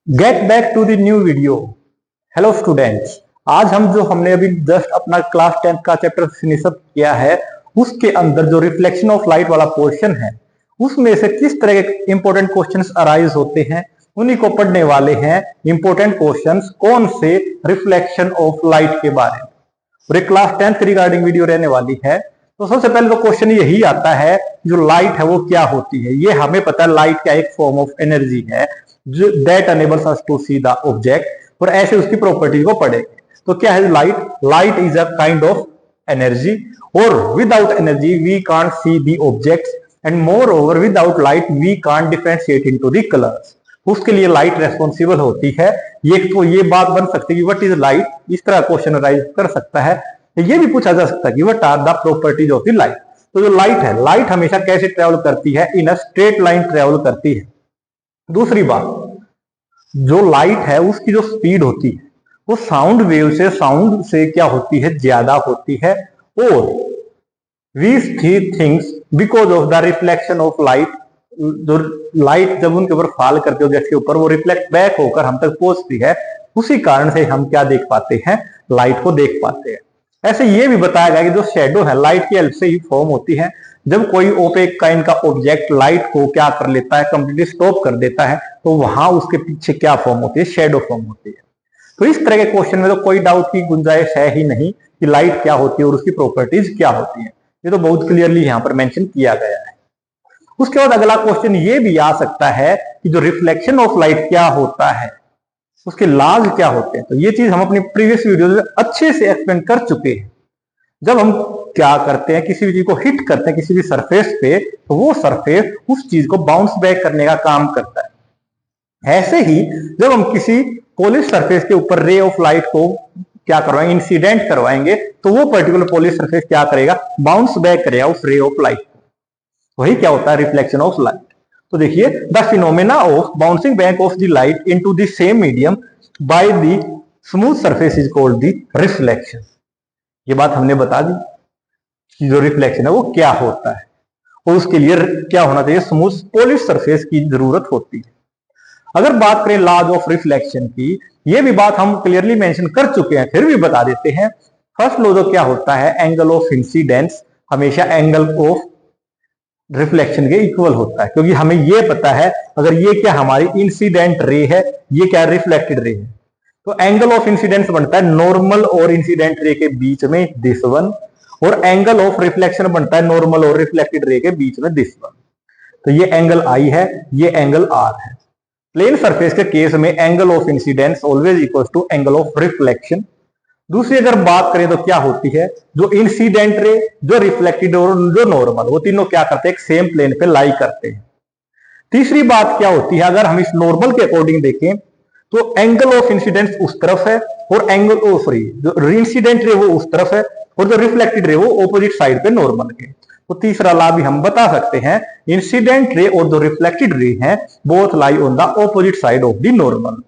Gate back to the new video. Hello students, आज हमने अभी जस्ट अपना क्लास 10 का चैप्टर फिनिश अप किया है। उसके अंदर जो रिफ्लेक्शन ऑफ लाइट वाला पोर्शन है उसमें से किस तरह के इंपॉर्टेंट क्वेश्चंस अराइज होते हैं उन्हीं को पढ़ने वाले हैं। इंपॉर्टेंट क्वेश्चंस कौन से? रिफ्लेक्शन ऑफ लाइट के बारे में। और एक क्लास 10 रिगार्डिंग वीडियो रहने वाली है। तो सबसे पहले तो क्वेश्चन यही आता है, जो लाइट है वो क्या होती है। ये हमें पता है, लाइट क्या एक फॉर्म ऑफ एनर्जी है जो that enables us to see the object. और ऐसे उसकी प्रॉपर्टी को पढ़ेंगे। तो क्या है light? Light is a kind of energy, और without energy we can't see the objects, and moreover without light we can't differentiate into the colours. उसके लिए लाइट रेस्पॉन्सिबल होती है। ये तो ये बात बन सकती है कि व्हाट इज लाइट, इस तरह क्वेश्चन राइज कर सकता है। ये भी पूछा जा सकता है कि what are the properties of the light. तो जो लाइट है, लाइट हमेशा कैसे ट्रेवल करती है? इन अ स्ट्रेट लाइन ट्रेवल करती है। दूसरी बात, जो लाइट है उसकी जो स्पीड होती है वो साउंड वेव से क्या होती है? ज्यादा होती है। और we see things because of the reflection of light. जो लाइट जब उनके ऊपर फॉल करती है ऑब्जेक्ट के ऊपर, वो रिफ्लेक्ट बैक होकर हम तक पहुंचती है। उसी कारण से हम क्या देख पाते हैं? लाइट को देख पाते हैं। ऐसे ये भी बताया गया कि जो शेडो है लाइट की हेल्प से ही फॉर्म होती है। जब कोई ओपेक काइंड का ऑब्जेक्ट लाइट को क्या कर लेता है? कंप्लीटली स्टॉप कर देता है, तो वहां उसके पीछे क्या फॉर्म होती है? शेडो फॉर्म होती है। तो इस तरह के क्वेश्चन में तो कोई डाउट की गुंजाइश है ही नहीं कि लाइट क्या होती है और उसकी प्रॉपर्टीज क्या होती है। ये तो बहुत क्लियरली यहां पर मेंशन किया गया है। उसके बाद अगला क्वेश्चन ये भी आ सकता है कि जो रिफ्लेक्शन ऑफ लाइट क्या होता है, उसके लॉज क्या होते हैं। तो ये चीज हम अपनी प्रीवियस वीडियो में अच्छे से एक्सप्लेन कर चुके हैं। जब हम क्या करते हैं, किसी भी चीज को हिट करते हैं किसी भी सरफेस पे, तो वो सरफेस उस चीज को बाउंस बैक करने का काम करता है। ऐसे ही जब हम किसी पॉलिश सरफेस के ऊपर रे ऑफ लाइट को क्या करवाएंगे? इंसिडेंट करवाएंगे, तो वो पर्टिकुलर पॉलिश सरफेस क्या करेगा? बाउंस बैक करेगा उस रे ऑफ लाइट को। वही क्या होता है? Reflection of light. तो देखिए, the phenomena of bouncing back of the light into the same medium by the smooth surface is called the reflection. ये बात हमने बता दी कि जो रिफ्लेक्शन है वो क्या होता है, और उसके लिए क्या होना चाहिए? स्मूथ पॉलिश सरफेस की जरूरत होती है। अगर बात करें लॉज ऑफ रिफ्लेक्शन की, ये भी बात हम क्लियरली मेंशन कर चुके हैं, फिर भी बता देते हैं। फर्स्ट लॉ जो क्या होता है? एंगल ऑफ इंसिडेंस हमेशा एंगल ऑफ रिफ्लेक्शन के इक्वल होता है, क्योंकि हमें ये पता है अगर ये क्या हमारी इंसिडेंट रे है, ये क्या रिफ्लेक्टेड रे है, तो एंगल ऑफ इंसिडेंस बनता है नॉर्मल और इंसिडेंट रे के बीच में दिस वन, और एंगल ऑफ रिफ्लेक्शन बनता है नॉर्मल और रिफ्लेक्टेड रे के बीच में दिस वन। तो ये एंगल आई है, ये एंगल आर है। प्लेन सरफेस के केस में angle of incidence always equal to angle of reflection. दूसरी अगर बात करें तो क्या होती है? जो इंसिडेंट रे, जो रिफ्लेक्टेड और जो नॉर्मल, वो तीनों क्या करते हैं? एक सेम प्लेन पे लाई करते हैं। तीसरी बात क्या होती है? अगर हम इस नॉर्मल के अकॉर्डिंग देखें तो एंगल ऑफ इंसिडेंस उस तरफ है, और एंगल ऑफ रे, जो इंसिडेंट रे वो उस तरफ है, और जो रिफ्लेक्टेड रे वो ऑपोजिट साइड पे नॉर्मल के। तो तीसरा ला भी हम बता सकते हैं, इंसिडेंट रे और जो रिफ्लेक्टेड रे हैं both lie on the opposite side of the normal.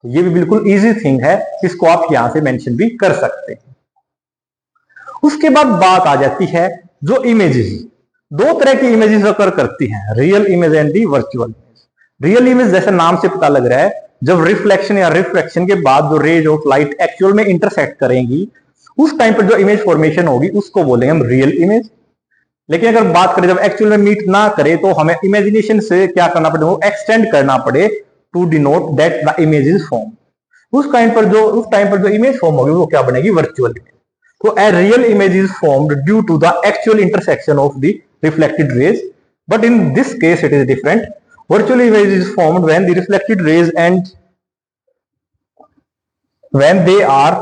ये भी बिल्कुल इजी थिंग है, इसको आप यहां से मेंशन भी कर सकते हैं। उसके बाद बात आ जाती है जो इमेजेस। दो तरह की इमेजेस अकर करती हैं, real image and the virtual image. Real image जैसे नाम से पता लग रहा है, जब रिफ्लेक्शन या रिफ्रैक्शन के बाद जो रेज ऑफ लाइट एक्चुअल में इंटरसेक्ट करेंगी, उस टाइम पर जो इमेज फॉर्मेशन होगी उसको बोलेंगे हम रियल इमेज। लेकिन अगर बात करें जब एक्चुअल में मीट ना करे, तो हमें इमेजिनेशन से क्या करना पड़े? वो एक्सटेंड करना पड़े to denote that the image is form. उस टाइम पर जो इमेज फॉर्म होगी वो क्या बनेगी? Virtual image. तो a real image is formed due to the actual intersection of the reflected rays, but in this case it is different. Virtual image is formed when the reflected rays and when they are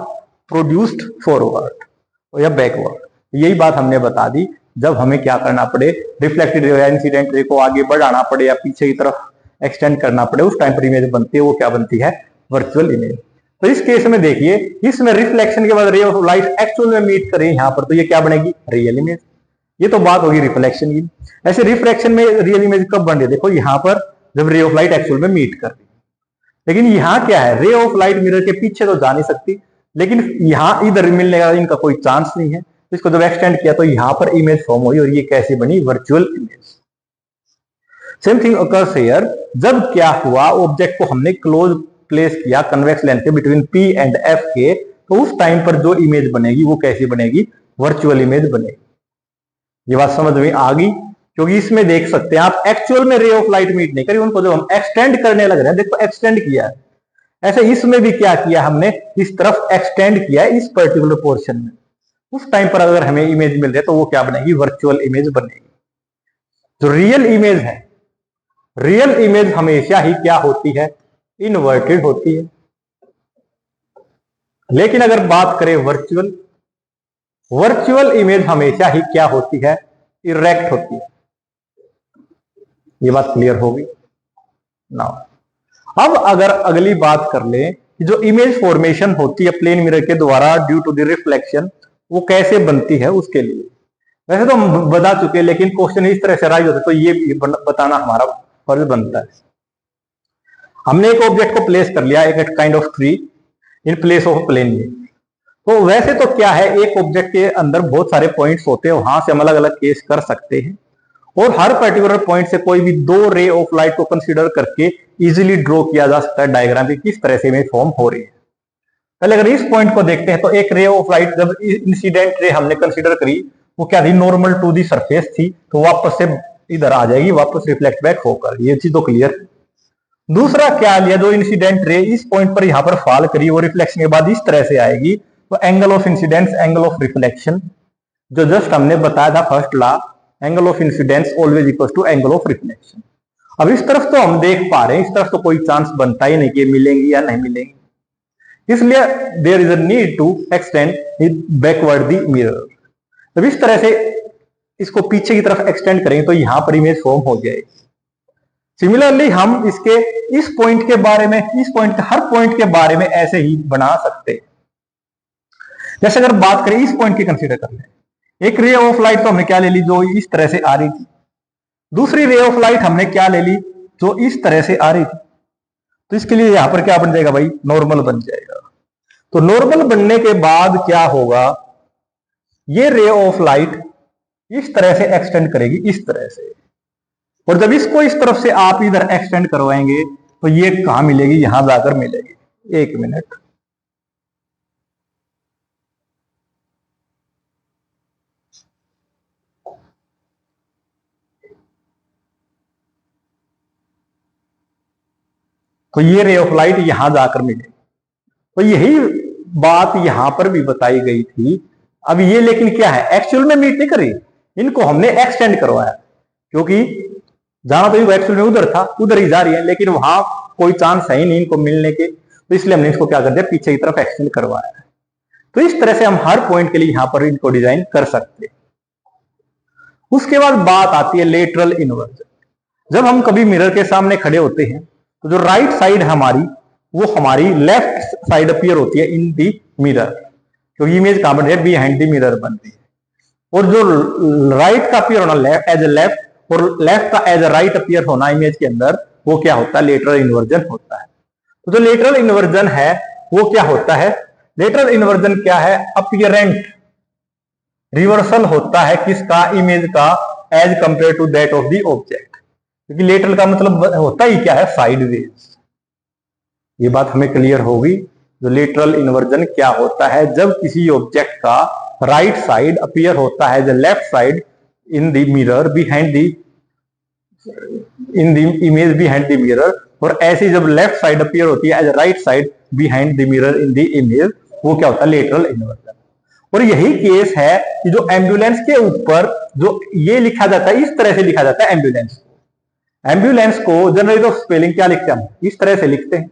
produced forward या backward। यही बात हमने बता दी, जब हमें क्या करना पड़े? रिफ्लेक्टेड रे या इंसिडेंट रे को आगे बढ़ाना पड़े या पीछे की तरफ एक्सटेंड करना पड़े, उस टाइम पर इमेज बनती है, वो क्या बनती है? Virtual image. तो इस केस में देखिए, इसमें रिफ्लेक्शन के बाद रे ऑफ लाइट एक्चुअल में मीट करें यहां पर, तो ये क्या बनेगी? Real image. ये तो बात होगी रिफ्लेक्शन की। ऐसे रिफ्रैक्शन में रियल इमेज कब बन रही है? देखो यहां पर जब रे ऑफ लाइट एक्चुअल में मीट कर रही है। लेकिन यहां क्या है? रे ऑफ लाइट मिरर के पीछे तो जा नहीं सकती, लेकिन यहां इधर मिलने का इनका कोई चांस नहीं है। इसको जब एक्सटेंड किया तो यहां पर इमेज फॉर्म हुई, और ये कैसी बनी? Virtual image. Same thing occurs here. जब क्या हुआ? ऑब्जेक्ट को हमने क्लोज प्लेस किया कन्वेक्स लेंस के बिटवीन पी एंड एफ के, तो उस टाइम पर जो इमेज बनेगी वो कैसी बनेगी, वर्चुअल इमेज बनेगी। ये बात समझ में आ गई, क्योंकि इसमें देख सकते हैं आप एक्चुअल में रे ऑफ लाइट मीट नहीं करी, उनको जब हम एक्सटेंड करने लग रहे हैं, देखो एक्सटेंड किया है, ऐसे इसमें भी क्या किया हमने, इस तरफ एक्सटेंड किया है इस पर्टिकुलर पोर्शन में। उस टाइम पर अगर हमें इमेज मिल रही है तो वो क्या बनेगी, वर्चुअल इमेज बनेगी। जो रियल इमेज है, रियल इमेज हमेशा ही क्या होती है, इनवर्टेड होती है। लेकिन अगर बात करें वर्चुअल, वर्चुअल इमेज हमेशा ही क्या होती है, इरेक्ट होती है। ये बात क्लियर होगी ना। अब अगर अगली बात कर ले कि जो इमेज फॉर्मेशन होती है प्लेन मिरर के द्वारा ड्यू टू द रिफ्लेक्शन, वो कैसे बनती है उसके लिए। वैसे तो हम बता चुके हैं, लेकिन क्वेश्चन इस तरह से राइज होते तो ये बताना हमारा फर्ज बनता है। हमने एक ऑब्जेक्ट को प्लेस कर लिया, एक kind of tree in place of plane में। तो वैसे तो क्या है, एक ऑब्जेक्ट के अंदर बहुत सारे पॉइंट्स होते हैं, वहां से हम अलग अलग केस कर सकते हैं, और हर पर्टिकुलर पॉइंट से कोई भी दो रे ऑफ लाइट को कंसीडर करके इजीली ड्रॉ किया जा सकता है डायग्राम की किस तरह से इमेज फॉर्म हो रही है। पहले अगर इस पॉइंट को देखते हैं तो एक रे ऑफ लाइट जब इंसिडेंट रे हमने कंसीडर करी, वो क्या थी, नॉर्मल टू दी सरफेस थी, तो वापस से इधर आ जाएगी, वापस रिफ्लेक्ट बैक होकर, ये चीज तो क्लियर। दूसरा क्या लिया, जो इंसिडेंट रे इस पॉइंट पर यहां पर फॉल करी, वो रिफ्लेक्शन के बाद इस तरह से आएगी, तो angle of incidence, angle of reflection, जो जस्ट हमने बताया था first law, angle of incidence always equal to angle of reflection. अब इस तरफ तो हम देख पा रहे हैं, इस तरफ तो कोई चांस बनता ही नहीं कि मिलेंगी या नहीं मिलेंगी, इसलिए there is a need to extend backward the mirror. जब इस तरह से इसको पीछे की तरफ एक्सटेंड करेंगे तो यहां पर इमेज फॉर्म हो जाएगी। सिमिलरली हम इसके इस पॉइंट के बारे में, इस पॉइंट हर पॉइंट के बारे में ऐसे ही बना सकते हैं। जैसे अगर बात करें इस पॉइंट की कंसीडर कर लें, एक रे ऑफ लाइट तो हमने क्या ले ली, जो इस तरह से आ रही थी, दूसरी रे ऑफ लाइट हमने क्या ले ली, जो इस तरह से आ रही थी, तो इसके लिए यहां पर क्या बन जाएगा भाई, नॉर्मल बन जाएगा। तो नॉर्मल बनने के बाद क्या होगा, ये रे ऑफ लाइट इस तरह से एक्सटेंड करेगी, इस तरह से, और जब इसको इस तरफ से आप इधर एक्सटेंड करवाएंगे तो ये कहां मिलेगी, यहां जाकर मिलेगी। एक मिनट, तो ये रे ऑफ लाइट यहां जाकर मिलेगी। तो यही बात यहां पर भी बताई गई थी। अब ये लेकिन क्या है, एक्चुअल में मीट नहीं करी, इनको हमने एक्सटेंड करवाया, क्योंकि जाना तो इनको एक्चुअल में उधर था, उधर ही जा रही है, लेकिन वहां कोई चांस है ही नहीं इनको मिलने के, तो इसलिए हमने इसको क्या कर दिया, पीछे की तरफ एक्सटेंड करवाया। तो इस तरह से हम हर पॉइंट के लिए यहां पर इनको डिजाइन कर सकते हैं। उसके बाद बात आती है लेटरल इन्वर्जन। जब हम कभी मिरर के सामने खड़े होते हैं तो जो राइट साइड हमारी, वो हमारी लेफ्ट साइड अपीयर होती है इन दी मिरर, क्योंकि इमेज कहां बन रही है, बिहाइंड दी मिरर बन रही है। और जो राइट का अपीयर होना एज ए लेफ्ट, और लेफ्ट का एज ए राइट अपीयर होना इमेज के अंदर, वो क्या होता है, लेटरल इन्वर्जन होता है। तो जो लेटरल इन्वर्जन है वो क्या होता है, लेटरल इन्वर्जन क्या है, अपीयरेंट रिवर्सल होता है किसका, इमेज का, as compare to that of the object. क्योंकि लेटरल का मतलब होता ही क्या है, साइडवेज। ये बात हमें क्लियर होगी। जो लेटरल इन्वर्जन क्या होता है, जब किसी ऑब्जेक्ट का राइट साइड अपीयर होता है the left side in the mirror behind the, in the image behind the mirror, और ऐसी जब लेफ्ट साइड अपीयर होती है as right side behind the mirror in the image, वो क्या होता है, लेटरल इन्वर्जन। और यही केस है कि जो एम्बुलेंस के ऊपर जो ये लिखा जाता है, इस तरह से लिखा जाता है एम्बुलेंस को। एम्बुलेंस को जनरली तो स्पेलिंग क्या लिखते हैं हम, इस तरह से लिखते हैं,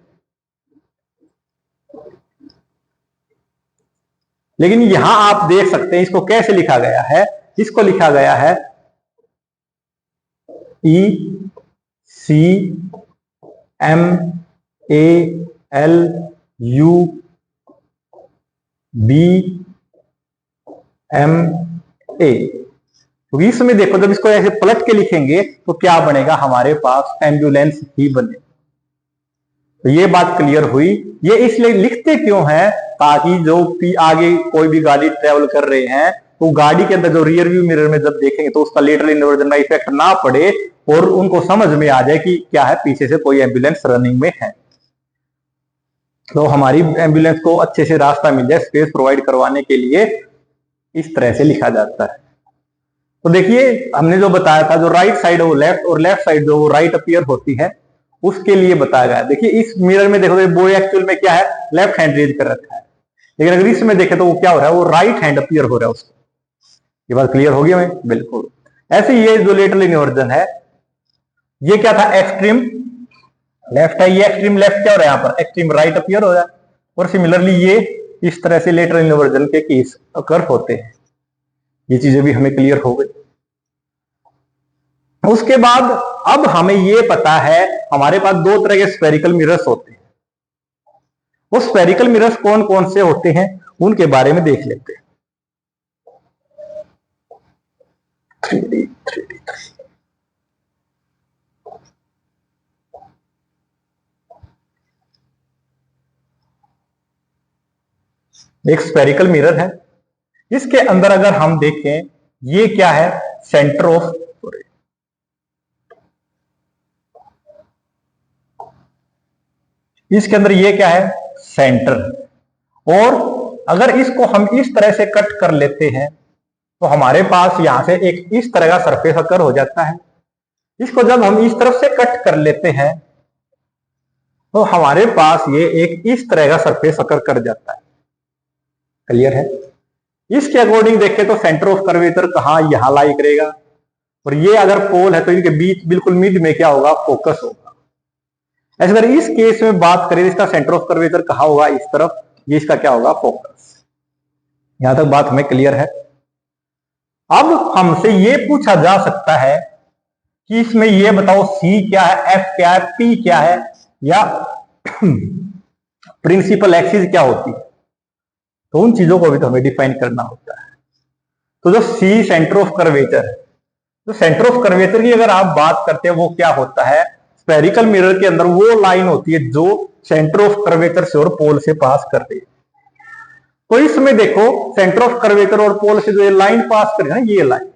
लेकिन यहां आप देख सकते हैं इसको कैसे लिखा गया है, इसको लिखा गया है E C M A L U B M A. तो इसमें देखो जब इसको ऐसे पलट के लिखेंगे तो क्या बनेगा, हमारे पास एम्बुलेंस ही बने। तो ये बात क्लियर हुई। ये इसलिए लिखते क्यों है, ताकि जो आगे कोई भी गाड़ी ट्रेवल कर रहे हैं तो गाड़ी के अंदर जो रियर व्यू मिरर में जब देखेंगे तो उसका लेटरल इन्वर्जन का इफेक्ट ना पड़े और उनको समझ में आ जाए कि क्या है, पीछे से कोई एम्बुलेंस रनिंग में है। तो हमारी एम्बुलेंस को अच्छे से रास्ता मिल जाए, स्पेस प्रोवाइड करवाने के लिए इस तरह से लिखा जाता है। तो देखिए हमने जो बताया था, जो राइट साइड है वो लेफ्ट और लेफ्ट साइड जो राइट अपीयर होती है उसके लिए बताया गया है। देखिए इस मिरर में देखो तो बॉय एक्चुअल में क्या है, लेफ्ट हैंड रेज कर रखा है, लेकिन अगर इसमें देखे तो वो क्या हो रहा है, वो राइट हैंड अपीयर हो रहा है उसको। ये बात क्लियर होगी हमें? बिल्कुल। ऐसे ये जो लेटरल इन्वर्जन है, ये क्या था, एक्सट्रीम लेफ्ट है, ये एक्सट्रीम लेफ्ट क्या हो रहा है, यहाँ पर एक्सट्रीम राइट अपीयर हो रहा है। और सिमिलरली ये इस तरह से लेटरल इन्वर्जन के केस अकर होते हैं। ये चीजें भी हमें क्लियर हो गई। उसके बाद अब हमें ये पता है हमारे पास दो तरह के स्फेरिकल मिरर्स होते हैं। वो स्फेरिकल मिरर्स कौन कौन से होते हैं उनके बारे में देख लेते हैं। 3D एक स्फेरिकल मिरर है, इसके अंदर अगर हम देखें ये क्या है, सेंटर ऑफ, इसके अंदर ये क्या है, सेंटर। और अगर इसको हम इस तरह से कट कर लेते हैं तो हमारे पास यहां से एक इस तरह का सरफेस अकर हो जाता है। इसको जब हम इस तरफ से कट कर लेते हैं तो हमारे पास ये एक इस तरह का सरफेस अकर कर जाता है। क्लियर है? इसके अकॉर्डिंग देखें तो सेंटर ऑफ कर्वेचर कहां, यहां लाई करेगा, और ये अगर पोल है तो इनके बीच बिल्कुल मिड में क्या होगा, फोकस होगा। ऐसे अगर इस केस में बात करें इसका सेंटर ऑफ कर्वेचर कहां होगा, इस तरफ, ये इसका क्या होगा, फोकस। यहां तक बात हमें क्लियर है। अब हमसे ये पूछा जा सकता है कि इसमें ये बताओ सी क्या है, एफ क्या है, पी क्या है, या प्रिंसिपल एक्सिस क्या होती है। तो उन चीजों को भी तो हमें डिफाइन करना होता है। तो जो सी सेंटर ऑफ कर्वेचर है, तो सेंटर ऑफ कर्वेचर की अगर आप बात करते हैं वो क्या होता है, स्फेरिकल मिरर के अंदर वो लाइन होती है जो सेंटर ऑफ कर्वेचर से और पोल से पास कर रही है। तो इसमें देखो सेंटर ऑफ कर्वेचर और पोल से जो ये लाइन पास कर रही है ना, ये लाइन,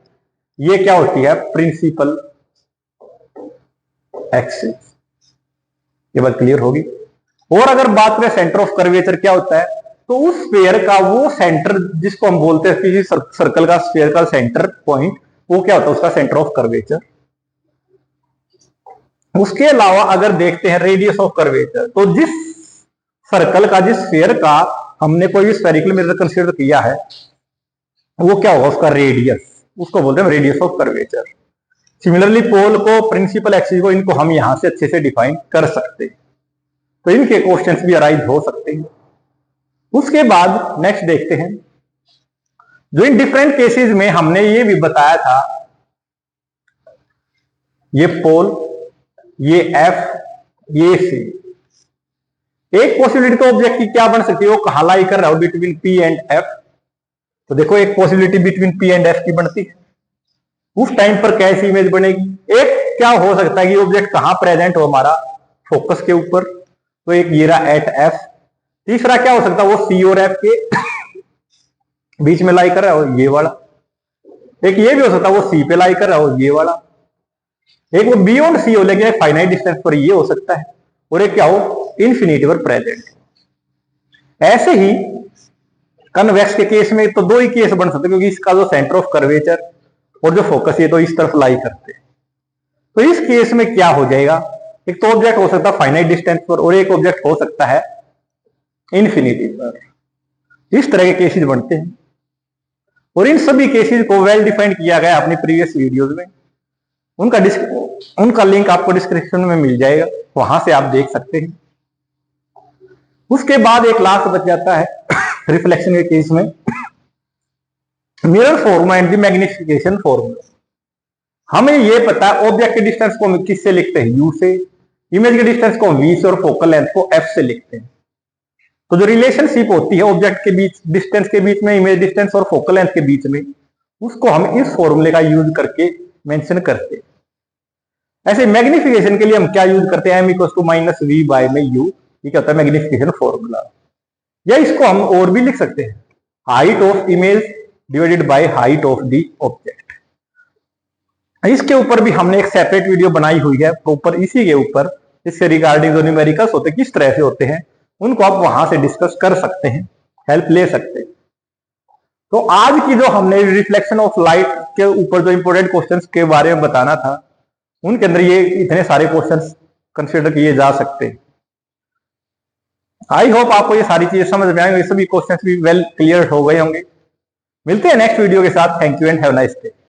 ये क्या होती है, प्रिंसिपल एक्सिस। ये बात क्लियर होगी। और अगर बात करें सेंटर ऑफ कर्वेचर क्या होता है, तो उस स्फीयर का वो सेंटर जिसको हम बोलते हैं, किसी सर्कल का स्फीयर का सेंटर पॉइंट, वो क्या होता है, उसका सेंटर ऑफ कर्वेचर। उसके अलावा अगर देखते हैं रेडियस ऑफ कर्वेचर, तो जिस सर्कल का, जिस स्फीयर का हमने कोई भी स्फेरिकल मिरर कंसीडर किया है वो क्या होगा, उसका रेडियस, उसको बोलते हैं रेडियस ऑफ कर्वेचर। सिमिलरली पोल को, प्रिंसिपल एक्सिस को, इनको हम यहां से अच्छे से डिफाइन कर सकते हैं। तो इनके क्वेश्चंस भी अराइज हो सकते हैं। उसके बाद नेक्स्ट देखते हैं, जो इन डिफरेंट केसेस में हमने ये भी बताया था, ये पोल, ये एफ, ये सी। एक पॉसिबिलिटी तो ऑब्जेक्ट की क्या बन सकती है, वो कहां लाई कर रहा हो, बिटवीन पी एंड एफ। तो देखो एक possibility between P and F की बनती है, उस टाइम पर कैसी इमेज बनेगी। एक क्या हो सकता है कि ऑब्जेक्ट कहां प्रेजेंट हो, हमारा फोकस के ऊपर, तो एक ये रहा एट एफ। तीसरा क्या हो सकता है, वो सी और एफ के बीच में लाई कर रहा हो, ये वाला। एक ये भी हो सकता है वो सी पे लाई कर रहा हो, ये वाला। एक वो बियॉन्ड सी हो, लेकिन फाइनाइट डिस्टेंस पर ये हो सकता है। और एक क्या हो, इन्फिनिटी पर प्रेजेंट। ऐसे ही कन्वेक्स के केस में तो दो ही केस बन सकते, क्योंकि इसका जो सेंटर ऑफ कर्वेचर और जो फोकस ये तो इस तरफ लाई करते हैं। तो इस केस में क्या हो जाएगा, एक तो ऑब्जेक्ट हो सकता है फाइनाइट डिस्टेंस पर, और एक ऑब्जेक्ट हो सकता है इन्फिनिटी पर। इस तरह के केसेस बनते हैं, और इन सभी केसेस को वेल डिफाइंड किया गया अपनी प्रीवियस वीडियोस में। उनका लिंक आपको डिस्क्रिप्शन में मिल जाएगा, वहां से आप देख सकते हैं। उसके बाद एक लास्ट बच जाता है रिफ्लेक्शन के केस में, mirror formula and the magnification formula. हमें यह पता है ऑब्जेक्ट के डिस्टेंस को हम किससे लिखते हैं, यू से, इमेज के डिस्टेंस को वी से, और फोकल लेंथ को एफ से लिखते हैं। तो जो रिलेशनशिप होती है ऑब्जेक्ट के बीच, डिस्टेंस के बीच में, इमेज डिस्टेंस और फोकल लेंथ के बीच में, उसको हम इस फॉर्मूले का यूज करके मेंशन करते हैं। ऐसे मैग्निफिकेशन के लिए हम क्या यूज करते हैं, m=-v में u, ये क्या होता है, मैग्निफिकेशन फॉर्मूला। या इसको हम और भी लिख सकते हैं, height of image divided by height of the object. इसके ऊपर भी हमने एक सेपरेट वीडियो बनाई हुई है प्रॉपर इसी के ऊपर, इससे रिगार्डिंग जो न्यूमेरिकल्स होते हैं किस तरह से होते हैं, उनको आप वहां से डिस्कस कर सकते हैं, हेल्प ले सकते हैं। तो आज की जो हमने रिफ्लेक्शन ऑफ लाइट के ऊपर जो इंपॉर्टेंट क्वेश्चंस के बारे में बताना था, उनके अंदर ये इतने सारे क्वेश्चंस कंसिडर किए जा सकते हैं। आई होप आपको ये सारी चीजें समझ में आएंगे, ये सभी क्वेश्चंस भी वेल क्लियर हो गए होंगे। मिलते हैं नेक्स्ट वीडियो के साथ। Thank you and have nice day.